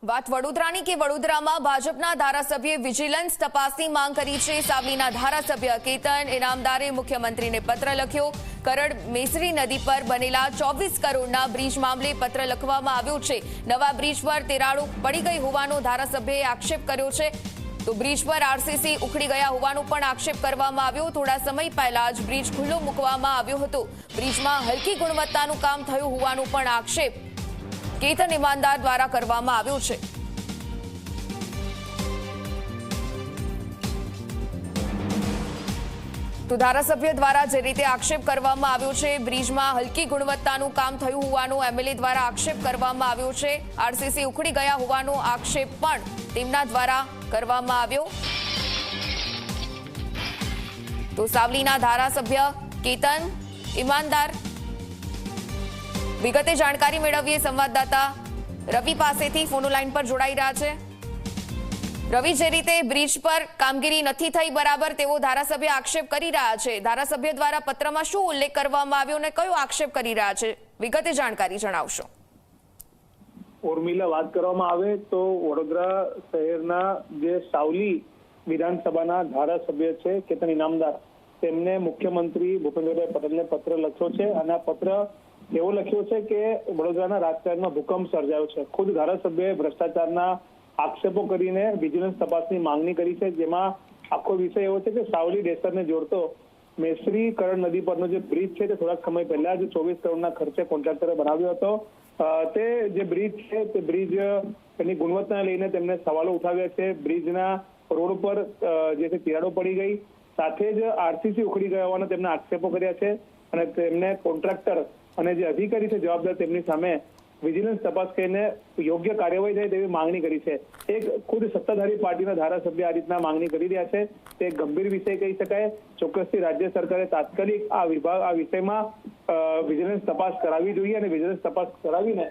વાત વડોદરાની કે વડોદરામાં ભાજપના ધારાસભ્યે વિજિલન્સ તપાસની માંગ કરી છે। સાવલીના ધારાસભ્ય કેતન ઇનામદારે મુખ્યમંત્રીને પત્ર લખ્યો। કરડ મેસરી નદી પર બનેલા 24 કરોડના બ્રિજ મામલે પત્ર લખવામાં આવ્યો છે। નવા બ્રિજ પર તિરાડો પડી ગઈ હોવાનો ધારાસભ્યએ આક્ષેપ કર્યો છે। તો બ્રિજ પર આરસીસી ઉખડી ગયા હોવાનો પણ આક્ષેપ કરવામાં આવ્યો। થોડા સમય પહેલા જ બ્રિજ ખુલ્લો મૂકવામાં આવ્યો હતો। બ્રિજમાં હલકી ગુણવત્તાનું કામ થયું હોવાનો પણ આક્ષેપ કેતન ઇમાનદાર દ્વારા કરવામાં આવ્યો છે। તો ધારાસભ્ય દ્વારા જે રીતે આક્ષેપ કરવામાં આવ્યો છે, બ્રિજમાં હલકી ગુણવત્તાનું કામ થયું હોવાનો એમએલએ દ્વારા આક્ષેપ કરવામાં આવ્યો છે। આરસીસી ઉખડી ગયા હોવાનો આક્ષેપ પણ તેમના દ્વારા કરવામાં આવ્યો। તો સાવલીના ધારાસભ્ય કેતન ઇમાનદાર વિગતે જાણકારી મેળવીએ સંવાદદાતા રવિ પાસેથી ફોન લાઈન પર જોડાઈ રહ્યા છે। રવિ, જે રીતે બ્રિજ પર કામગીરી નથી થઈ બરાબર તેવો ધારાસભ્ય આક્ષેપ કરી રહ્યા છે, ધારાસભ્ય દ્વારા પત્રમાં શું ઉલ્લેખ કરવામાં આવ્યો અને કયો આક્ષેપ કરી રહ્યા છે, વિગતે જાણકારી જણાવશો। ઉર્મિલા, વાત કરવામાં આવે તો વડોદરા શહેરના જે સાવલી વિધાનસભાના ધારાસભ્ય છે કેતન ઇનામદાર, તેમને મુખ્યમંત્રી ભૂપેન્દ્રભાઈ પટેલને પત્ર લખ્યો છે અને આ પત્ર એવો લખ્યો છે કે વડોદરાના રાજકારણમાં ભૂકંપ સર્જાયો છે। ખુદ ધારાસભ્યએ ભ્રષ્ટાચારના આક્ષેપો કરીને વિજિલન્સ તપાસની માંગણી કરી છે, જેમાં આખો વિષય એવો છે કે સાવલી ડેસરને જોડતો મેસરી કરડ નદી પરનો જે બ્રિજ છે તે થોડાક સમય પહેલા જ 24 કરોડના ખર્ચે કોન્ટ્રાક્ટરે બનાવ્યો હતો। તે જે બ્રિજ છે તે બ્રિજ એની ગુણવત્તાને લઈને તેમને સવાલો ઉઠાવ્યા છે। બ્રિજના રોડ પર જે છે તિરાડો પડી ગઈ, સાથે જ આરસીસી ઉખડી ગયા હોવાના તેમને આક્ષેપો કર્યા છે અને તેમને કોન્ટ્રાક્ટર અને જે અધિકારી છે જવાબદાર તેમની સામે વિજિલન્સ તપાસ કરીને યોગ્ય કાર્યવાહી થાય તેવી માંગણી કરી છે। એક ખુદ સત્તાધારી પાર્ટીના ધારાસભ્ય આ રીતના માંગણી કરી રહ્યા છે, તે ગંભીર વિષય કહી શકાય। ચોક્કસથી રાજ્ય સરકારે તાત્કાલિક આ વિષયમાં વિજિલન્સ તપાસ કરાવવી જોઈએ અને વિજિલન્સ તપાસ કરાવીને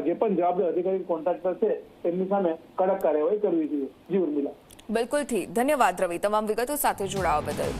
જે પણ જવાબદાર અધિકારી કોન્ટ્રાક્ટર છે તેમની સામે કડક કાર્યવાહી કરવી જોઈએ। જી ઉર્મિલા। બિલકુલથી ધન્યવાદ રવિ, તમામ વિગતો સાથે જોડાવા બદલ।